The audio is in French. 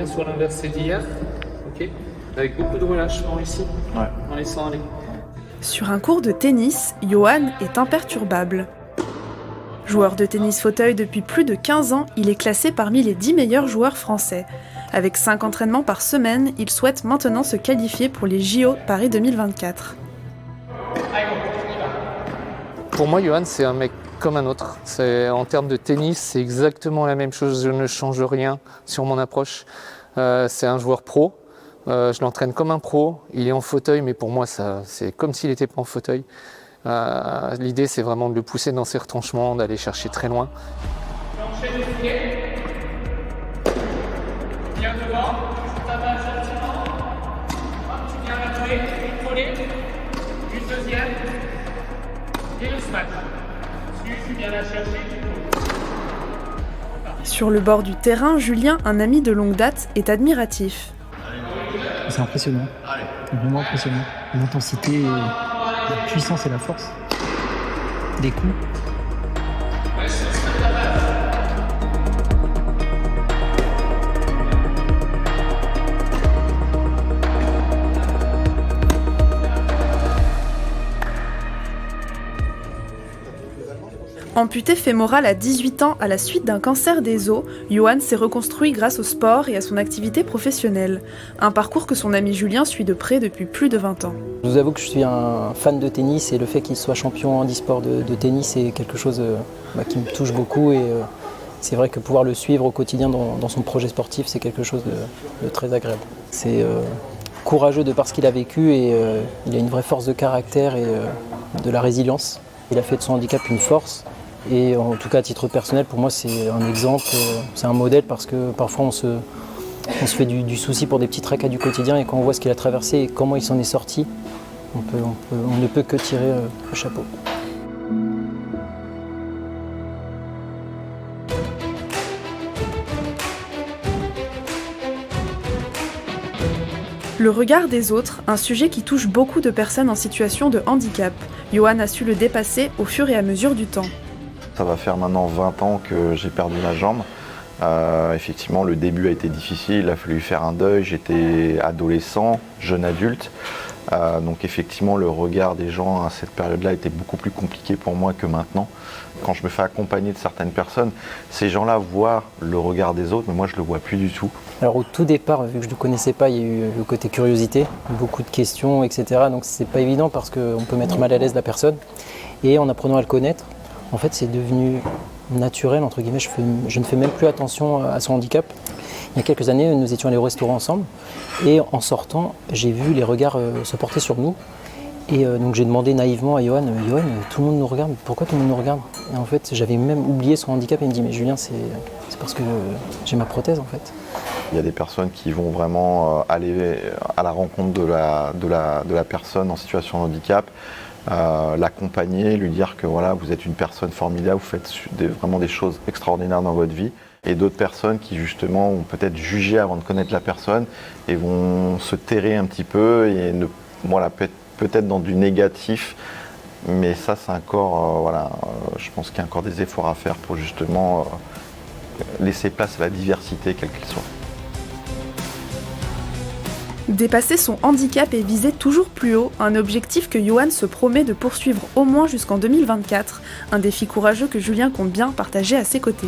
bien sur l'inversé d'hier. Ok. Avec beaucoup de relâchement ici. Ouais. En laissant aller. Sur un cours de tennis, Johan est imperturbable. Joueur de tennis fauteuil depuis plus de 15 ans, il est classé parmi les 10 meilleurs joueurs français. Avec 5 entraînements par semaine, il souhaite maintenant se qualifier pour les JO Paris 2024. Pour moi, Johan, c'est un mec comme un autre. En termes de tennis, c'est exactement la même chose. Je ne change rien sur mon approche. C'est un joueur pro. Je l'entraîne comme un pro. Il est en fauteuil, mais pour moi, c'est comme s'il n'était pas en fauteuil. L'idée, c'est vraiment de le pousser dans ses retranchements, d'aller chercher très loin. Enchaîne le filet. Viens devant, ça va gentiment. Hop, tu viens la jouer, coller. Une deuxième. Et le smash. Tu viens la chercher. Sur le bord du terrain, Julien, un ami de longue date, est admiratif. C'est impressionnant. C'est vraiment impressionnant. L'intensité, la puissance et la force des coups. Amputé fémoral à 18 ans à la suite d'un cancer des os, Johan s'est reconstruit grâce au sport et à son activité professionnelle. Un parcours que son ami Julien suit de près depuis plus de 20 ans. Je vous avoue que je suis un fan de tennis et le fait qu'il soit champion handisport de tennis c'est quelque chose qui me touche beaucoup et c'est vrai que pouvoir le suivre au quotidien dans son projet sportif c'est quelque chose de très agréable. C'est courageux de par ce qu'il a vécu et il a une vraie force de caractère et de la résilience. Il a fait de son handicap une force. Et en tout cas, à titre personnel, pour moi, c'est un exemple, c'est un modèle parce que parfois on se fait du souci pour des petits tracas du quotidien et quand on voit ce qu'il a traversé et comment il s'en est sorti, on ne peut que tirer le chapeau. Le regard des autres, un sujet qui touche beaucoup de personnes en situation de handicap. Johan a su le dépasser au fur et à mesure du temps. Ça va faire maintenant 20 ans que j'ai perdu ma jambe. Effectivement, le début a été difficile, il a fallu faire un deuil. J'étais adolescent, jeune adulte. Donc effectivement, le regard des gens à cette période-là était beaucoup plus compliqué pour moi que maintenant. Quand je me fais accompagner de certaines personnes, ces gens-là voient le regard des autres, mais moi je ne le vois plus du tout. Alors au tout départ, vu que je ne le connaissais pas, il y a eu le côté curiosité, beaucoup de questions, etc. Donc c'est pas évident parce qu'on peut mettre mal à l'aise la personne. Et en apprenant à le connaître, en fait, c'est devenu naturel, entre guillemets, je ne fais même plus attention à son handicap. Il y a quelques années, nous étions allés au restaurant ensemble et en sortant, j'ai vu les regards se porter sur nous. Et donc j'ai demandé naïvement à Johan, tout le monde nous regarde, pourquoi tout le monde nous regarde? Et en fait, j'avais même oublié son handicap et il me dit, mais Julien, c'est parce que j'ai ma prothèse en fait. Il y a des personnes qui vont vraiment aller à la rencontre de la personne en situation de handicap, l'accompagner, lui dire que voilà, vous êtes une personne formidable, vous faites vraiment des choses extraordinaires dans votre vie. Et d'autres personnes qui justement ont peut-être jugé avant de connaître la personne et vont se terrer un petit peu et peut-être dans du négatif. Mais ça c'est encore, je pense qu'il y a encore des efforts à faire pour justement laisser place à la diversité quelle qu'elle soit. Dépasser son handicap et viser toujours plus haut, un objectif que Johan se promet de poursuivre au moins jusqu'en 2024, un défi courageux que Julien compte bien partager à ses côtés.